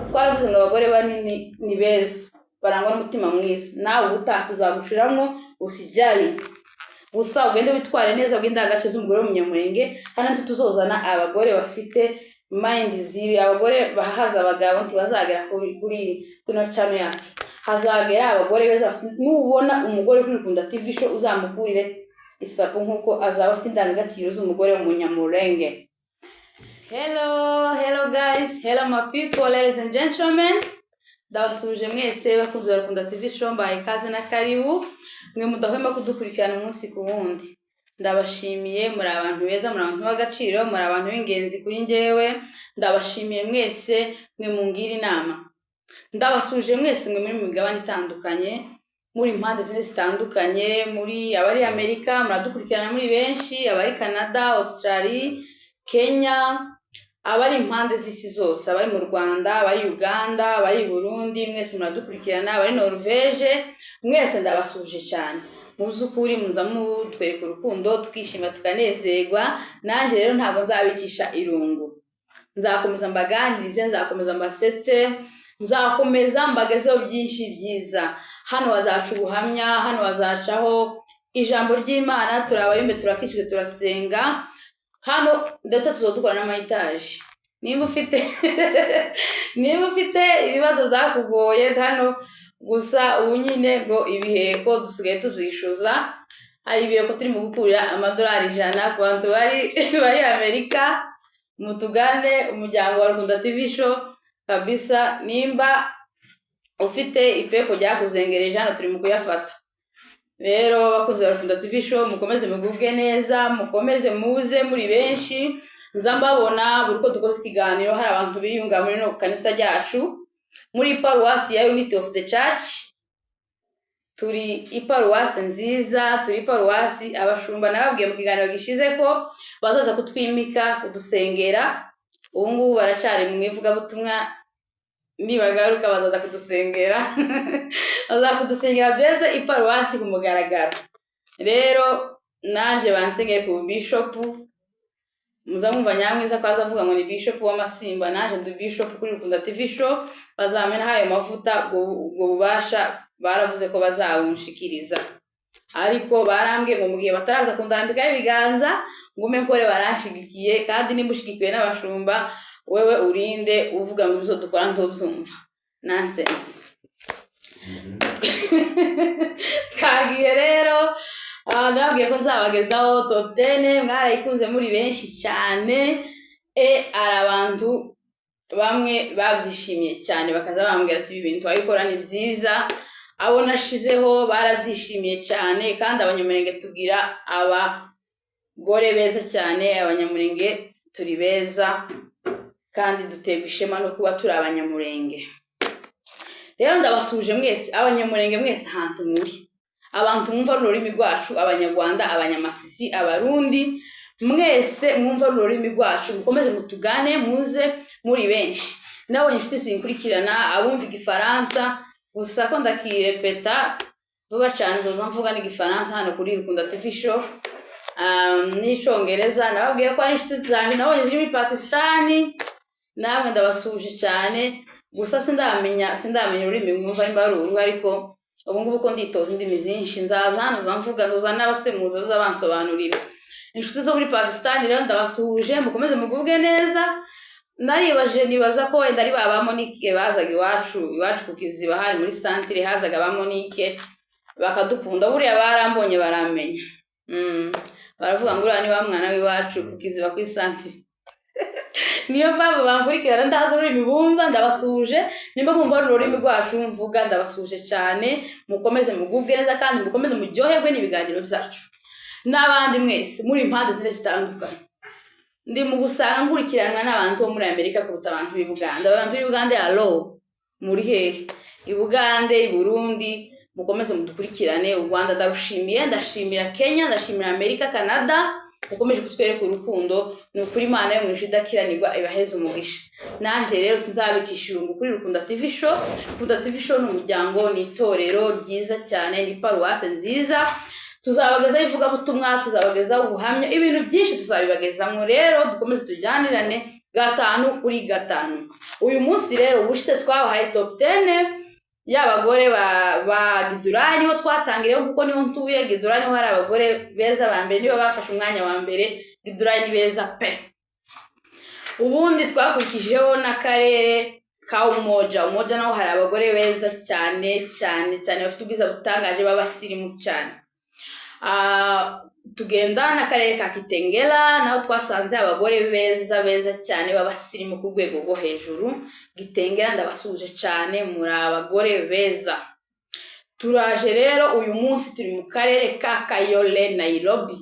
twaravuze ngo abagore banini ni beza barangwa n'umutima mwiza, nawe ubutaha tuzagushiramo usijali gusa ugende witware neza bw'indangagaciro z'umugore w'umunyamurenge. Hano tuzozana abagore bafite mind zibi, abagore bahaza abagabo ntibazagera kuri kuno channel yacu, hazagera abagore beza bafite. Nubona umugore kuri Rukunda TV show uzamukurire isapo nkuko azaba afite indangagaciro z'umugore w'umunyamurenge. Hello guys, hello my people, ladies and gentlemen. Ndabasuje mwese bakunze ba Rukunda TV show, mbaye ikaze na karibu mwe mudahwema kudukurikirana umunsi ku wundi. Ndabashimiye, muri abantu beza, muri abantu b'agaciro, muri abantu b'ingenzi kuri njyewe. Ndabashimiye mwese mwe mungira inama. Ndabasuje mwese mwe muri migabane itandukanye, muri impande zine zitandukanye, muri abari Amerika muradukurikirana muri benshi, abari Canada, Australia, Kenya, abari impande z'isi zose, abari mu Rwanda, abari Uganda, abari Burundi, mwese muradukurikirana, abari Norvege, mwese ndabasuje cyane. Muzukuri muza mutwereka urukundo tukishima tukanezerwa. Nanje rero ntabwo nzabikisha irungu, nzakomeza mbaganirize, nzakomeza mbasetse, nzakomeza mbagezeho byinshi byiza. Hano wazaca ubuhamya, hano wazacaho ijambo ry'Imana, turabayimbe, turakishwe, turasenga hano, ndetse tuzodukora n'amayitaje. Nimba ufite ibibazo byakugoye hano, gusa ubu nyine ngo ibiheko dusigaye tuzishuza. Hari ibiheko turi mu gukurira amadolari 100 ku bantu bari Amerika. Mutugane umuryango wa Rukunda TV show kabisa. Nimba ufite ipepo ryakuzengereje hano turi mu kuyafata. Rero bakunze Rukunda TV show, mukomeze mugubwe neza, mukomeze muze muri benshi. Nzambabona buri ko dukoze ikiganiro hari abantu biyunga muri no kanisa ryacu muri paruwasi ya Unity of the Church. Turi iparuwasi nziza, turi paruwasi abashumba nababwiye mu kiganiro gishize ko bazaza kutwimika kudusengera. Ubu ngubu baracari mu ivuga butumwa, nibagaruka bazaza kudusengera bazaza kudusengera byeze iparuwasi ku mugaragaro. Rero naje bansengere ku bishop, muzamumva Nyamwiza ko azavuga ngo ni bishop w'Amasimba, naje ndi bishop kuri Rukunda TV show. Bazamena hayo mavuta ubwo bubasha baravuze ko bazawunshikiriza, ariko barambwiye ngo mugihe bataraza kundambika ibiganza ngume nkore baranshigikiye. Kandi nimushigikiwe n'abashumba, wewe urinde uvuga ngo bizo dukora ntobyumva nonsense. Kagiye rero ndabwiye ko zabagezaho top 10, mwarayikunze muri benshi cyane. Arabantu bamwe babyishimiye cyane, bakaza bambwira ati ibi bintu wabikora ni byiza. Abo nashizeho barabyishimiye cyane, kandi abanyamurenge tugira abagore beza cyane. Abanyamurenge turi beza kandi duterwa ishema no kuba turi abanyamurenge. Rero ndabasuje mwese abanyamurenge, mwese ahantu muri, abantu mwumva ururimi rwacu, abanyarwanda, abanyamasisi, abarundi, mwese mwumva ururimi rwacu, mukomeze mutugane, muze muri benshi. Nabonye inshuti zinkurikirana abumva igifaransa, gusa ko ndakirepeta vuba cyane zoza mvuga n'igifaransa hano kuri Rukunda TV show. N'icyongereza nababwiye ko ari inshuti zanje nabonye ziri muri Pakistani, namwe ndabasuje cyane. Gusa sindamenya ururimi mwumva nimba ari uruhu, ariko ubu ngubu ko nditoza indimi zinshi, nzaza hano zamvuga, nzoza n'abasemuza bazabansobanurira. Inshuti zo muri Pakistani rero ndabasuje, mukomeze mugubwe neza. Nibaza ko wenda ari baba Monique bazaga iwacu ku Kiziba, hari muri centre hazaga ba Monique bakadukunda. Buriya barambonye baramenya, baravuga ngo uriya ni wa mwana w'iwacu ku Kiziba ku centre. Niyo mpamvu bankurikirana ndaza ururimi bumva. Ndabasuje, nimba mwumva ururimi rwacu mvuga, ndabasuje cyane. Mukomeze mugubwe neza kandi mukomeze muryoherwe n'ibiganiro byacu. N'abandi mwese muri impande zine zitandukanye, ndi mu gusanga nkurikiranwa n'abantu bo muri Amerika kuruta abantu b'i Buganda. Abantu b'i Buganda hello, muri hehe? I Buganda, i Burundi, mukomeze mudukurikirane. U Rwanda ndarushimiye, ndashimira Kenya, ndashimira Amerika, Canada, mukomeje kutwereka urukundo. Ni ukuri Imana yo mu ijuru idakiranirwa ibaheze umugisha. Nanje rero sinzabikisha irungu kuri Rukunda TV show. Rukunda TV show ni umuryango, ni itorero ryiza cyane, ni paruwase nziza. Tuzabagezaho ivugabutumwa, tuzabagezaho ubuhamya, ibintu byinshi tuzabibagezamo. Rero dukomeze tujyanirane 5/5. Uyu munsi rero ubushize twabahaye top 10 y'abagore ba Gidura niho twatangiriye kuko niho ntuye. Gidura niho hari abagore beza ba mbere, nibo bafashe umwanya wa mbere. Gidura ni beza pe. Ubundi twakurikijeho n'akarere ka Umoja naho hari abagore beza cyane bafite ubwiza butangaje b'abasirimu cyane. Tugenda n'akarere ka Kitengela naho twasanze abagore beza cyane b'abasirimu ku rwego rwo hejuru. Kitengela ndabasuje cyane, muri abagore beza. Turaje rero uyu munsi turi mu karere ka Kayole, Nairobi.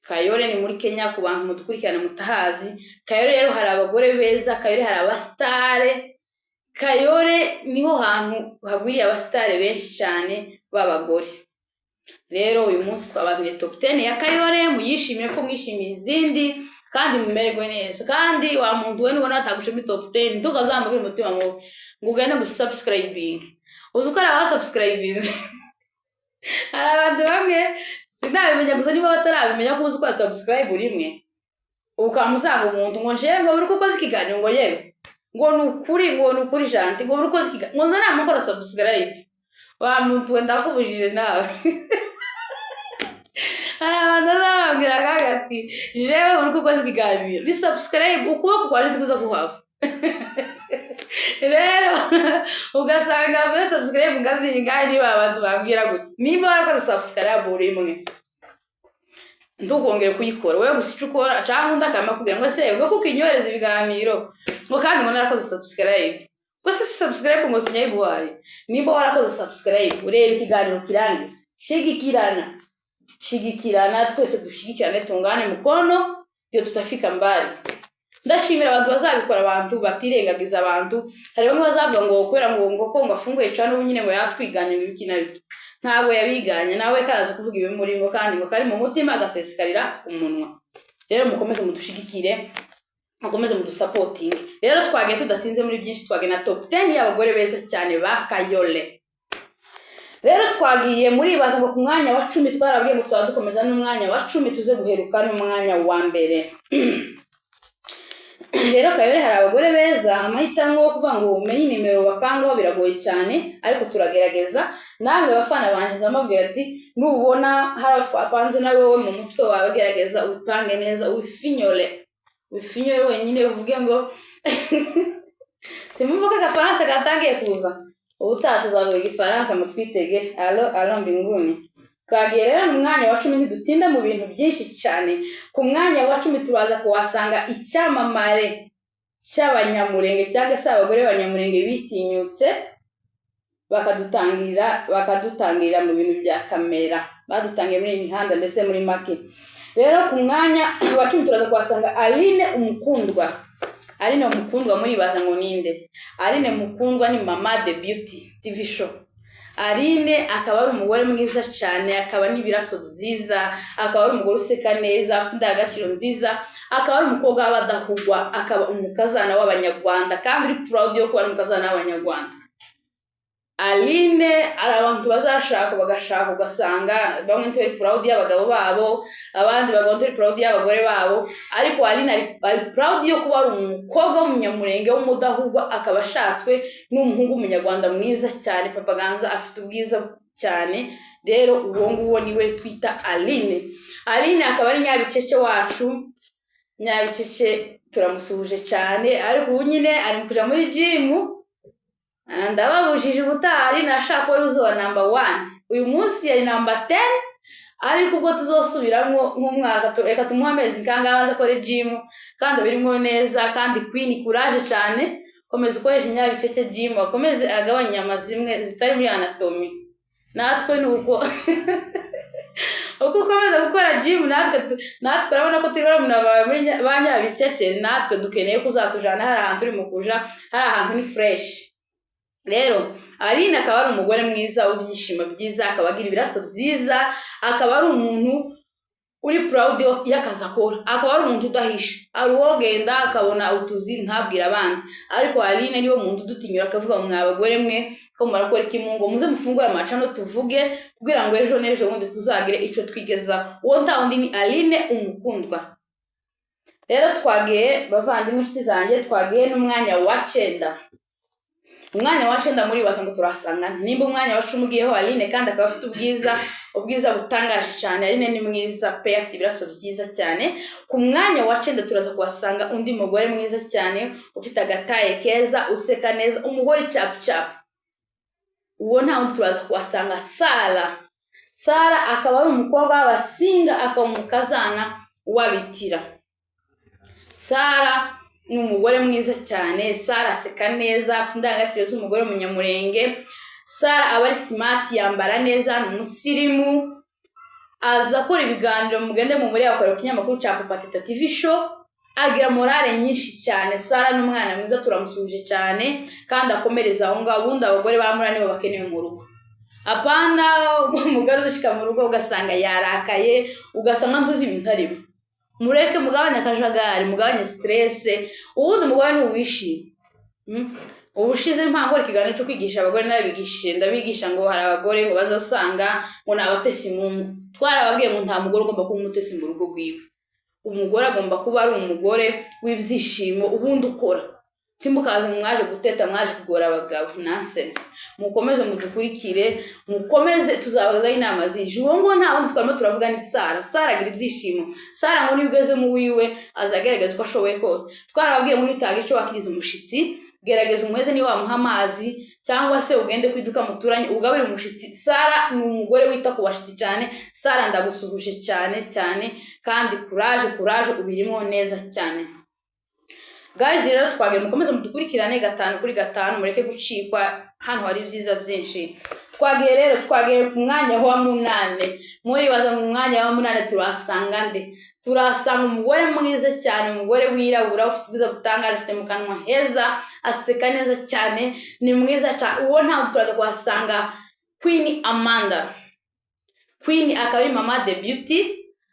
Kayole ni muri Kenya ku bantu mudukurikirana mutahazi. Kayole rero hari abagore beza, Kayole hari abastare. Kayole niho hantu hagwiriye abastare benshi cyane b'abagore. Rero uyu munsi twabazanye top 10 ya Kayole, muyishimire ko mwishimiye izindi kandi mumererwe neza. Kandi wa muntu we nubona atagushe muri top 10 tukazambugira umutima ngo ugende gusubscribing. Uzukora wa subscribing. Hari abantu bamwe sinabimenya gusa niba batarabimenya ko uzukora subscribe rimwe ukamusanga umuntu ngo nje ngo uri kukoza ikiganiro ngo yewe ngo nukuri janti ngo uri kukoza ikiganiro ngo nzana amakora subscribe. Wa muntu we ndakubujije nawe. Hari abantu bambwira ati jewe uri kukoza ikiganiro ni subscribe ukuboko kwaje tukuza kuhava. Rero ugasanga muri subscribe ngazinga niba abantu bambwira gute niba warakoze subscribe rimwe ndukongera kuyikora wewe gusica ukora cyangwa ndakama kugira ngo se ubwo kukinyoreza ibiganiro ngo kandi ngo narakoze subscribe ko se subscribe ngo sinyaye guhaye. Niba warakoze subscribe urebe ikiganiro kirangiza shigikirana twese dushigikirane tungane mukono ndio tutafika mbali. Ndashimira abantu bazabikora, abantu batirengagiza abantu. Hari bamwe bazavuga ngo kubera ngo ko ngafunguye cyane ubu nyine ngo yatwiganye n'ibiki nabiki. Ntabwo yabiganye nawe karaza kuvuga ibi muri ngo kandi ngo kari mu mutima agasesikarira umunwa. Rero mukomeze mudushigikire, mukomeze mudusupporting. Rero twagiye tudatinze muri byinshi, twagiye na top 10 y'abagore beza cyane ba Kayole. Rero twagiye muri baza ngo ku mwanya wa 10 twarabwiye ngo dukomeza n'umwanya wa 10 tuze guheruka n'umwanya wa mbere. Rero Kayole hari abagore beza, amahitamo yo kuvuga ngo umenye nimero bapangaho biragoye cyane, ariko turagerageza. Namwe bafana banje ndamubwira ati nubona hari twapanze nawe wowe mu mutwe wawe gerageza upange neza, ufinyole wenyine uvuge ngo timumva ka Faransa gatangiye kuza. Ubutaha tuzavuga igifaransa mutwitege. Alo mbinguni. Twagiye rero mu mwanya wa 10 ntidutinda mu bintu byinshi cyane. Ku mwanya wa 10 turaza kuwasanga icyamamare cy'abanyamurenge cyangwa se abagore b'abanyamurenge bitinyutse bakadutangira mu bintu bya kamera. Badutangiye muri imihanda ndetse muri market. Rero ku mwanya wa 10 turaza kuwasanga Aline Umukundwa muri baza ngo ninde. Aline Mukundwa ni Mama The Beauty TV show. Aline akaba ari umugore mwiza cyane, akaba n'ibiraso byiza, akaba ari umugore useka neza, afite indangagaciro nziza, akaba ari umukobwa w'abadahugwa, akaba umukazana w'Abanyarwanda kandi uri proud yo kuba umukazana w'Abanyarwanda. Aline ari abantu bazashaka bagashaka ugasanga bamwe ntari proud y'abagabo babo, abandi bagondera proud y'abagore babo, ariko Aline ari proud yo kuba ari umukobwa w'umunyamurenge w'umudahugwa, akaba ashatswe n'umuhungu w'umunyarwanda mwiza cyane. Papa Ganza afite ubwiza cyane. Rero uwo nguwo niwe twita Aline. Aline akaba ari Nyabicece wacu. Nyabicece turamusuje cyane, ariko ubu nyine ari kuja muri gym. Ndababujije ubutari nashaka wari uzoba number 1. Uyu munsi yari number 10, ariko ubwo tuzosubiramo nk'umwaka reka tumuha amezi kanga abanza kore gym kandi birimo neza. Kandi Queen courage cyane, komeza ukoresha Nyabicece gym, akomeze agabanya inyama zimwe zitari muri anatomy. Natwe nuko uko komeza gukora gym natwe urabona ko turi muri ba Nyabicece, natwe dukeneye kuzatujana hari ahantu turi mu kuja, hari ahantu ni fresh. Rero Aline akaba ari umugore mwiza w'ibyishimo byiza, akaba agira ibiraso byiza, akaba ari umuntu uri proud y'akazi akora, akaba ari umuntu udahisha, ari uwogenda akabona utuzi ntabwira abandi. Ariko Aline niwe muntu dutinyura akavuga mu abagore mwe ko murakora ikimungo muze mufungure amacano tuvuge kugira ngo ejo n'ejo bundi tuzagire ico twigeza. Uwo nta undi ni Aline Umukundwa. rero twagiye bavandimwe inshuti zanjye twagiye n'umwanya wa 9. umwanya wa 9 muri basanga turasanga nimba umwanya wa 10 ugiyeho Aline kandi akaba afite ubwiza butangaje cyane. Aline ni mwiza pe, afite ibiraso byiza cyane. Ku mwanya wa 9 turaza kuhasanga undi mugore mwiza cyane ufite agataye keza, useka neza, umugore cap. Uwo nta wundi turaza kuhasanga Sara akaba ari umukobwa w'abasinga, akaba umukazana w'abitira. Sara ni umugore mwiza cyane. Sara aseka neza, afite indangagaciro z'umugore munyamurenge. Sara aba ari smart, yambara neza, ni umusirimu, aza akora ibiganiro mugende mu muri yakora ku kinyamakuru cya Papa Teta TV show, agira morale nyinshi cyane. Sara ni umwana mwiza, turamusuje cyane kandi akomereza aho ngaho. Ubundi abagore bamura nibo bakeneye mu rugo, apana umugore ushika mu rugo ugasanga yarakaye, ugasanga mvuze ibintu aribo. Mureke mugabanya akajagari, mugabanya stress, ubundi umugore ni uwishima. Ubushize impamvu ikiganiro cyo kwigisha abagore n'abigishije ndabigisha ngo hari abagore ngo bazasanga ngo nabatesi mu twarababwiye ngo nta mugore ugomba kuba umutesi mu rugo rwiwe. Umugore agomba kuba ari umugore w'ibyishimo, ubundi ukora. Timukaze mwaje guteta, mwaje kugora abagabo, nonsense. Mukomeze mudukurikire, mukomeze tuzabaza inama zije. Uwo ngo nta wundi twarimo turavuga ni Sara. Sara agira ibyishimo. Sara ngo nibigeze mu wiwe azagerageza ko ashoboye kose. Twarababwiye muri tagi cyo wakiriza umushitsi, gerageza umuheze ni wamuha amazi cyangwa se ugende kwiduka muturanye ugabire umushitsi. Sara ni umugore wita ku bashitsi cyane. Sara ndagusuhuje cyane kandi courage ubirimo neza cyane. Guys, rero twagiye mukomeze mudukurikirane 5 kuri 5, mureke gucikwa, hano hari byiza byinshi. Twagiye ku mwanya wa 8. Muri baza mu mwanya wa 8 turasanga nde? Turasanga umugore mwiza cyane, umugore wirabura ufite ubwiza butangaje, ufite mu kanwa heza, aseka neza cyane, ni mwiza cyane. Uwo nta turaza kuhasanga Queen Amanda. Queen akaba ari mama de beauty,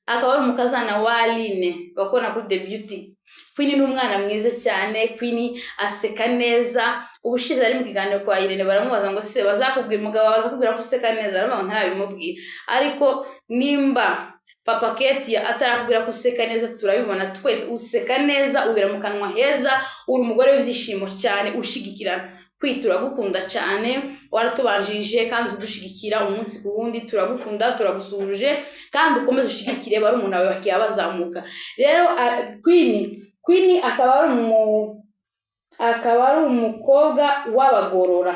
akaba ari umukazana wa Aline bakona kuri de beauty. Queen ni umwana mwiza cyane, Queen aseka neza. Ubushize ari mu kiganiro kwa Irene baramubaza ngo se bazakubwira umugabo bazakubwira ko useka neza, ariko ntarabimubwira. Ariko nimba Papa Keti atarakubwira ko useka neza, turabibona twese useka neza, ugira mu kanwa heza, uri umugore w'ibyishimo cyane, ushigikira. Kwitura gukunda cyane, waratubanjirije kandi udushigikira umunsi ku wundi. Turagukunda, turagusuje kandi ukomeze ushigikire bari umuntu wawe bakiya bazamuka. Rero Queen akaba ari umukobwa w'abagorora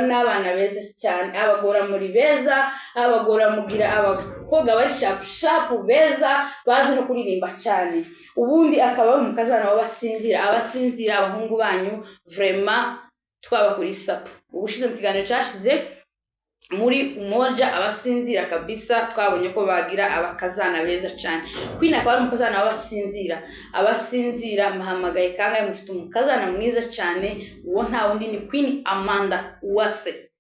n'abana beza cyane. Abagora muri beza, abagora mugira abakobwa bari sharp beza, bazi no kuririmba cyane. Ubundi akaba ari umukazana w'abasinzira, abahungu banyu vraiment twabakuri sapo. Ubushize mu kiganiro cyashize muri umoja abasinzira kabisa, twabonye ko bagira abakazana beza cyane. Queen akaba ari umukazana abasinzira mahamagaye kangaye mufite umukazana mwiza cyane. Uwo nta wundi ni Queen Amanda Uwase.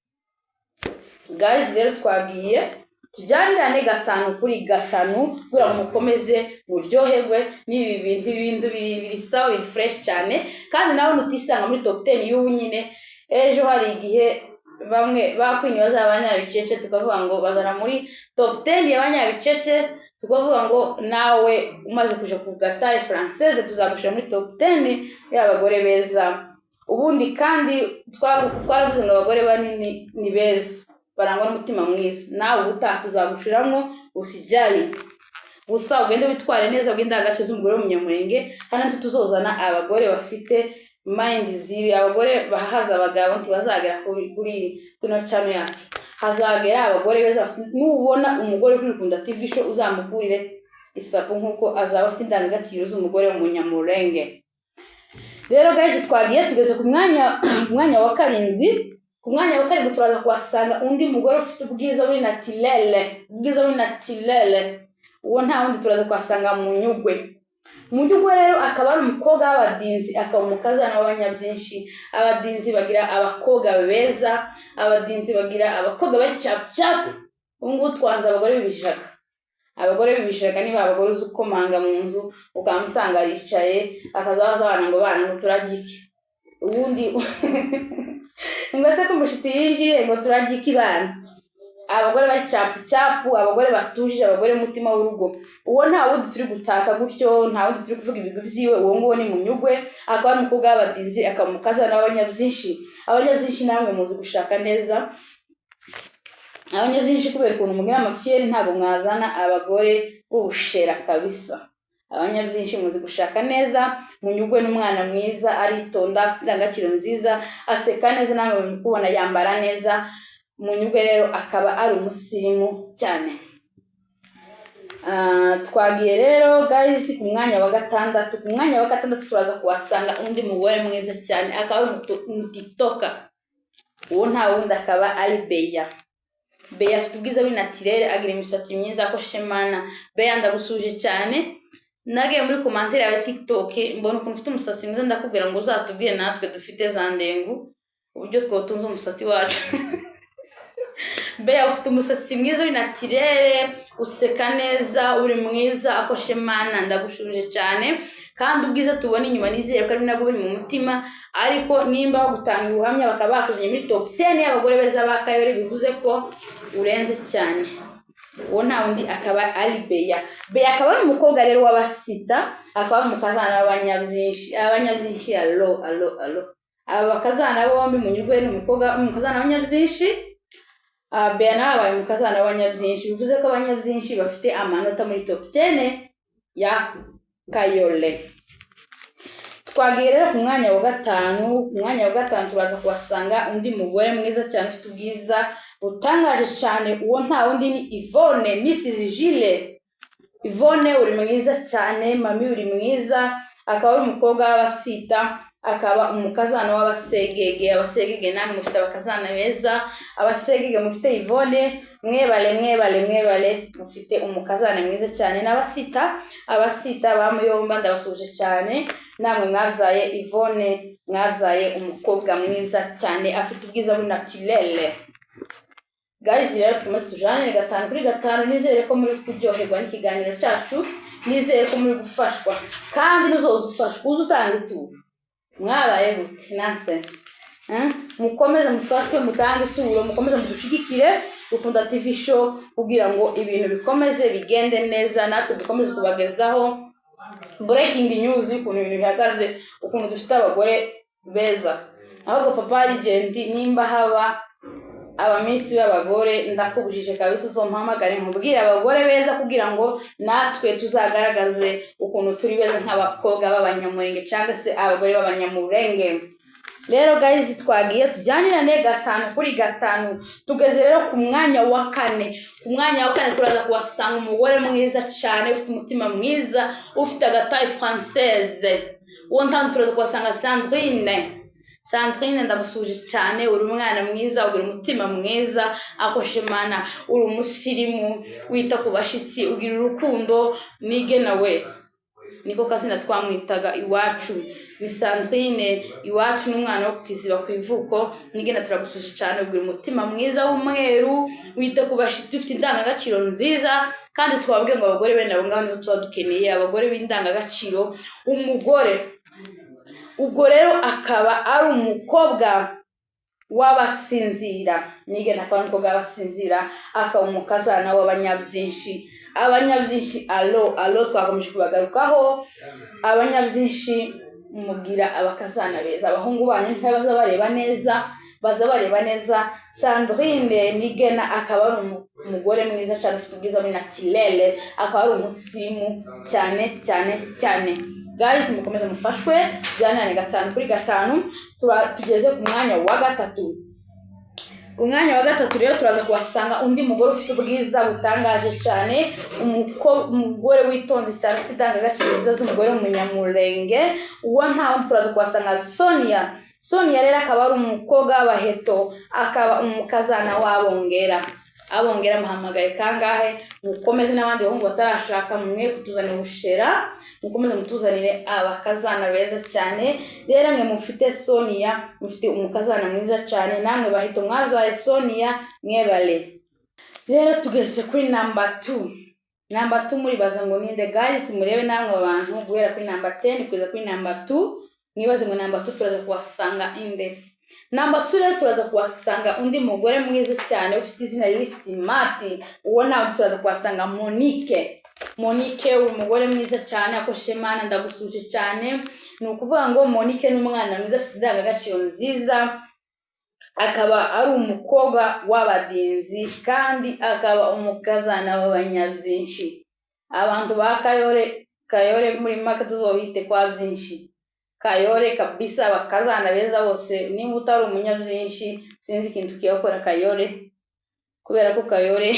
Guys, rero twagiye tujyanirane 5 kuri 5 kugira ngo mukomeze muryoherwe n'ibi bintu biri sawa, biri fresh cyane kandi nawe nutisanga muri top 10 y'ubu nyine. Ejo hari igihe bamwe bakwini bazabanyabicece tukavuga ngo bazana muri top 10 y'abanyabicece, tukavuga ngo nawe umaze kuja ku gataye française tuzagushira muri top 10 y'abagore beza. Ubundi kandi twaravuze ngo abagore banini ni beza, barangwa n'umutima mwiza. Nawe ubutaha tuzagushiramo, usijali gusa ugende witware neza, ugende agace z'umugore w'umunyamurenge. Kandi tuzozana abagore bafite mind zibi, abagore bahaza abagabo ntibazagera kuri kuno channel yacu. Hazagera abagore beza bafite. Nubona umugore kuri Kunda TV show uzamukurire isapo nkuko azaba afite indangagaciro z'umugore w'umunyamurenge. Rero guys, twagiye tugeze ku mwanya wa 7. Ku mwanya wa 7 turaza kuhasanga undi mugore ufite ubwiza buri naturelle, uwo nta wundi turaza kuhasanga Munyugwe rero akaba ari umukobwa w'abadinzi, akaba umukazana w'abanyabyinshi. Abadinzi bagira abakobwa beza, abadinzi bagira abakobwa bari cap. Ubungu twanze abagore bibishaka niba abagore uzukomanga mu nzu ukamusanga aricaye akazabaza abana ngo turagiki. Ubundi ngase ko mushitsi yinjiye ngo turagiki bana. abagore bari capu abagore batujije abagore mutima w'urugo. Uwo nta wundi turi gutaka gutyo, nta wundi turi kuvuga ibigwi byiwe, uwo nguwo ni Munyugwe, akaba ari umukobwa w'abadizi, akamukaza n'abanyabyinshi. Abanyabyinshi namwe muzi gushaka neza, abanyabyinshi kubera ukuntu mugira amafiyeri ntabwo mwazana abagore b'ubushera kabisa. Abanyabyinshi muzi gushaka neza. Munyugwe n'umwana mwiza, aritonda, afite indangagaciro nziza, aseka neza, namwe mukubona yambara neza. Munyugwe rero akaba ari umusirimu cyane. Twagiye rero guys ku mwanya wa gatandatu. Ku mwanya wa gatandatu turaza kuhasanga undi mugore mwiza cyane, akaba ari umutitoka. Uwo nta wundi akaba ari Beya. Beya afite ubwiza bw'inatirere, agira imisatsi myiza, akoshemana. Beya ndagusuje cyane. Nagiye muri commentaire ya TikTok mbona ukuntu ufite umusatsi mwiza, ndakubwira ngo uzatubwire natwe dufite za ndengu uburyo twotunze umusatsi wacu. Beya ufite umusatsi mwiza w'inatirere, useka neza, uri mwiza, akoshemana. Ndagushuje cyane kandi ubwiza tubona inyuma nizere ko ari nabwo buri mu mutima, ariko nimba bagutanga ubuhamya bakaba bakuzanye muri top 10 y'abagore beza ba Kayole, bivuze ko urenze cyane. Uwo nta wundi akaba ari Beya. Beya akaba ari umukobwa rero w'abasita, akaba ari umukazana w'abanyabyinshi. Abanyabyinshi alo. Aba bakazana bombi, Munyugwe ni umukazana w'abanyabyinshi, Beya nawe abaye umukazana w'abanyabyinshi, bivuze ko abanyabyinshi bafite amanota muri top 10 ya Kayole. Twagiye rero ku mwanya wa gatanu. Ku mwanya wa gatanu turaza kuhasanga undi mugore mwiza cyane, ufite ubwiza butangaje cyane. Uwo nta wundi ni Yvonne, Mrs Gile. Yvonne uri mwiza cyane, mami uri mwiza, akaba ari umukobwa w'abasita, akaba umukazana w'abasegege. Abasegege namwe mufite abakazana beza, abasegege mufite Yvonne, mwebale mufite umukazana mwiza cyane. N'abasita, abasita bamuyomba ndabasuje cyane, namwe mwabyaye Yvonne, mwabyaye umukobwa mwiza cyane, afite ubwiza bw'inatirere. Guys rero tumaze tujane gatanu kuri gatanu. Nizere ko muri kuryoherwa n'ikiganiro cyacu, nizere ko muri gufashwa kandi nuzoza ufashwa uzutanga ituro. Mwabaye gute nonsense? Mukomeze mufashwe, mutange ituro, mukomeze mudushigikire Rukunda TV show kugira ngo ibintu bikomeze bigende neza, natwe dukomeze kubagezaho breaking news ukuntu ibintu bihagaze, ukuntu dufite abagore beza. Ahubwo papa legend nimba haba abamisi b'abagore, ndakubujije kabisa uzompamagare nkubwire abagore beza kugira ngo natwe tuzagaragaze ukuntu turi beza nk'abakobwa b'abanyamurenge cyangwa se abagore b'abanyamurenge. Rero guys twagiye tujyanirane gatanu kuri gatanu. Tugeze rero ku mwanya wa kane. Ku mwanya wa kane turaza kuhasanga umugore mwiza cyane, ufite umutima mwiza, ufite agataye française. Uwo ntandi turaza kuhasanga Sandrine ndagusuje cyane, uri umwana mwiza, ugira umutima mwiza, akoshemana, uri umusirimu, wita ku bashitsi, ugira urukundo. Nige nawe niko kazina twamwitaga iwacu, ni Sandrine. Iwacu n'umwana wo kukiziba ku ivuko. Nige turagusuje cyane, ugira umutima mwiza w'umweru, wita ku bashitsi, ufite indangagaciro nziza, kandi twabwiye ngo abagore bene abo ngabo nibo tuba dukeneye, abagore b'indangagaciro. Umugore ubwo rero akaba ari umukobwa w'abasinzira. Nige nakaba umukobwa w'abasinzira, akaba umukazana w'abanyabyinshi. Abanyabyinshi alo twakomeje kubagarukaho. Abanyabyinshi mugira abakazana beza, abahungu banyu ntibaza bareba neza, baza bareba neza. Sandrine Nigena akaba ari umugore mwiza cyane, ufite ubwiza bw'inatirere, akaba ari umusirimu cyane. Guys mukomeze mufashwe, byanane gatanu kuri gatanu. Tugeze ku mwanya wa gatatu. Ku mwanya wa gatatu rero turaza kuhasanga undi mugore ufite ubwiza butangaje cyane, umugore witonze cyane, ufite indangagaciro nziza z'umugore w'umunyamurenge. Uwo nta wundi turaza kuhasanga Sonia rero akaba ari umukobwa w'abaheto, akaba umukazana w'abongera. Abongera muhamagaye kangahe, mukomeze n'abandi bahungu batarashaka mwe kutuzanira ubushera, mukomeze mutuzanire abakazana beza cyane. Rero mwe mufite Sonia, mufite umukazana mwiza cyane, namwe bahito mwazaye Sonia, mwebale. Rero tugeze kuri number 2 muri baza ngo ninde. Guys murebe namwe abantu guhera kuri number 10 kugeza kuri number 2, mwibaze ngo number 2 turaza kuhasanga inde. Number 2 rero turaza kuwasanga undi mugore mwiza cyane ufite izina riri smart. Uwo nawe turaza kuwasanga Monique. Monique umugore mwiza cyane akoshe Imana ndagusuje cyane. Ni ukuvuga ngo Monique ni umwana mwiza afite indangagaciro nziza, akaba ari umukobwa w'abadinzi kandi akaba umukazana w'abanyabyinshi. Abantu ba Kayore muri maka tuzohite kwa byinshi. Kayore kabisa bakazana beza bose, nimba utari umunyabyinshi sinzi ikintu kiyakora Kayore, kubera ko Kayore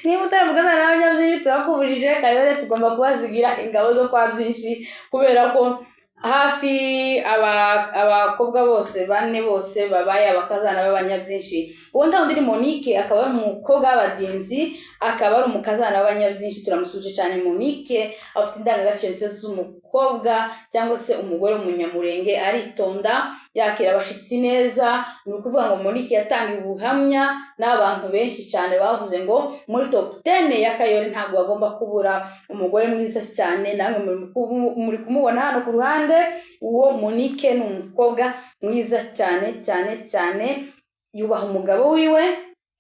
niba utari umukazana w'abanyabyinshi turakubujije Kayore, tugomba kubazigira ingabo zo kwa byinshi, kubera ko hafi abakobwa bose bane bose babaye abakazana b'abanyabyinshi. Uwo ndawundi ni Monique, akaba ari umukobwa w'abadinzi, akaba ari umukazana w'abanyabyinshi. Turamusuje cyane Monique, afite indangagaciro nziza z'umukobwa cyangwa se umugore w'umunyamurenge, aritonda, yakira abashitsi neza. Ni ukuvuga ngo Monique yatanga ubuhamya n'abantu benshi cyane bavuze ngo muri top 10 ya Kayore ntabwo bagomba kubura umugore mwiza cyane. Namwe muri kumubona hano ku ruhande, uwo Monique ni umukobwa mwiza cyane cyane cyane, yubaha umugabo wiwe.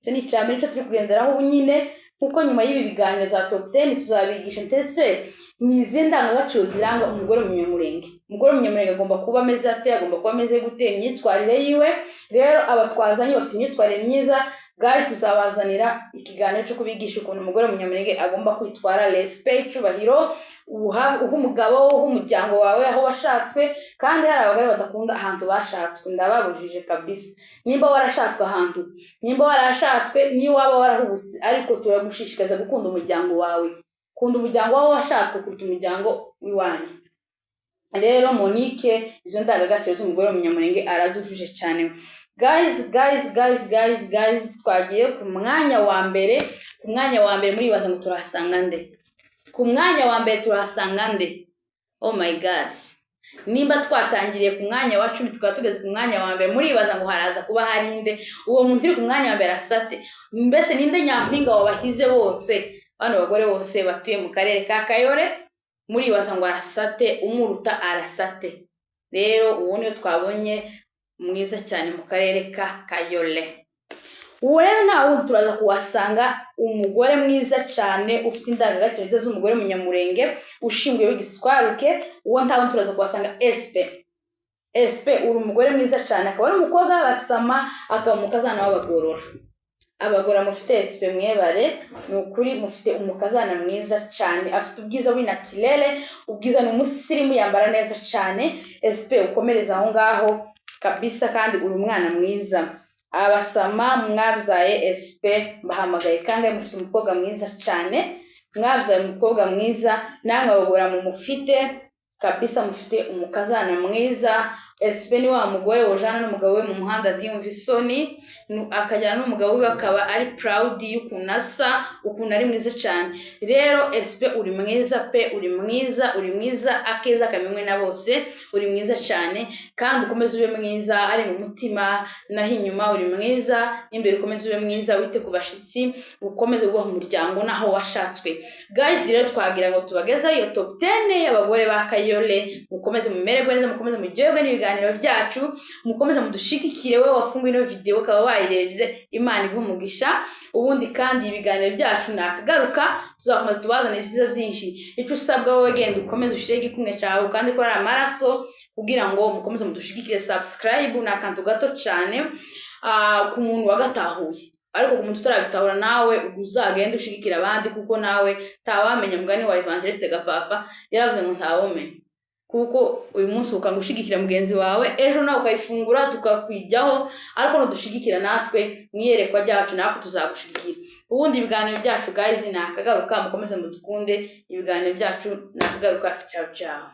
Cyo ni cyane cyo turi kugenderaho ubu nyine, kuko nyuma y'ibi biganiro za top 10 tuzabigisha ndetse n'izindangagaciro ziranga umugore w'umunyamurenge. Umugore w'umunyamurenge agomba kuba ameze ate, agomba kuba ameze gute, imyitwarire yiwe. Rero abatwazanye bafite imyitwarire myiza. Guys, tuzabazanira ikiganiro cyo kubigisha ukuntu umugore w'umunyamurenge agomba kwitwara, respect, cyubahiro, uha umugabo, umuryango wawe, aho washatswe. Kandi hari abagore badakunda ahantu bashatswe, ndababujije kabisa. Nimba warashatswe ahantu, nimba warashatswe, ni waba warahubuse, ariko turagushishikaza gukunda umuryango wawe. Kunda umuryango wawe washatswe kuruta umuryango wiwanyu. Rero Monique izo ndangagaciro z'umugore w'umunyamurenge arazujuje cyane. Guys, twagiye ku mwanya wa mbere. Ku mwanya wa mbere muri baza ngo turasanga nde? Ku mwanya wa mbere turasanga nde? Oh my god. Nimba twatangiriye ku mwanya wa 10 tukaba tugeze ku mwanya wa mbere, muri baza ngo haraza kuba hari nde? Uwo muntu uri ku mwanya wa mbere asate. Mbese ninde nyampinga wabahize bose? Bano bagore bose batuye mu karere ka Kayore, muri baza ngo arasate, umuruta arasate. Rero uwo niyo twabonye mwiza cyane mu karere ka Kayole. Uwo rero nawe turaza kuwasanga umugore mwiza cyane ufite indangagaciro nziza z'umugore w'umunyamurenge, ushinguye w'igiswaruke. Uwo ntawe turaza kuwasanga SP uri umugore mwiza cyane, akaba ari umukobwa w'abasama, akaba umukazana w'abagorora. Abagora mufite SP mwebare, ni ukuri mufite umukazana mwiza cyane, afite ubwiza w'inatirere, ubwiza ni umusirimu, yambara neza cyane. SP ukomereza aho ngaho kabisa, kandi uri umwana mwiza. Abasama mwabyaye SP bahamagaye kandi mufite umukobwa mwiza cyane, mwabyaye umukobwa mwiza. Namwe abagora mu mufite kabisa, mufite umukazana mwiza. SP ni wa mugore wojana n'umugabo we mu muhanda ntiyumva isoni, akajyana n'umugabo we akaba ari proud y'ukunasa, ukuntu ari mwiza cyane. Rero SP uri mwiza pe, uri mwiza akeza kamenywe na bose, uri mwiza cyane. Kandi ukomeze ube mwiza ari mu mutima naho inyuma, uri mwiza imbere, ukomeze ube mwiza, wite ku bashitsi, ukomeze kubaha umuryango naho washatswe. Guys, rero twagira ngo tubageza iyo top 10 y'abagore ba Kayole. Mukomeze mumererwe neza, mukomeze mujyegwe n'ibiganiro byacu, mukomeze mudushikikire. We wafunguye ino video ukaba wayirebye, Imana igumugisha. Ubundi kandi ibiganiro byacu nakagaruka, tuzakomeza tubazane ibyiza byinshi. Icyo usabwa wowe genda ukomeze ushire igikumwe cyawe kandi ko ari amaraso, kugira ngo mukomeze mudushikikire. Subscribe n'akantu gato cyane ku muntu wagatahuye, ariko ku muntu utarabitahura nawe uzagenda ushigikira abandi, kuko nawe tawamenya mugani wa Evangeliste Gapapa yaravuze ngo ntawumenye. Kuko uyu munsi ukangushigikira mugenzi wawe, ejo nawe ukayifungura tukakwijyaho, ariko nudushigikira natwe mwiyerekwa ryacu natwe tuzagushigikira. Ubundi ibiganiro byacu guys nakagaruka, mukomeze mudukunde. Ibiganiro byacu nakagaruka. Ciao ciao.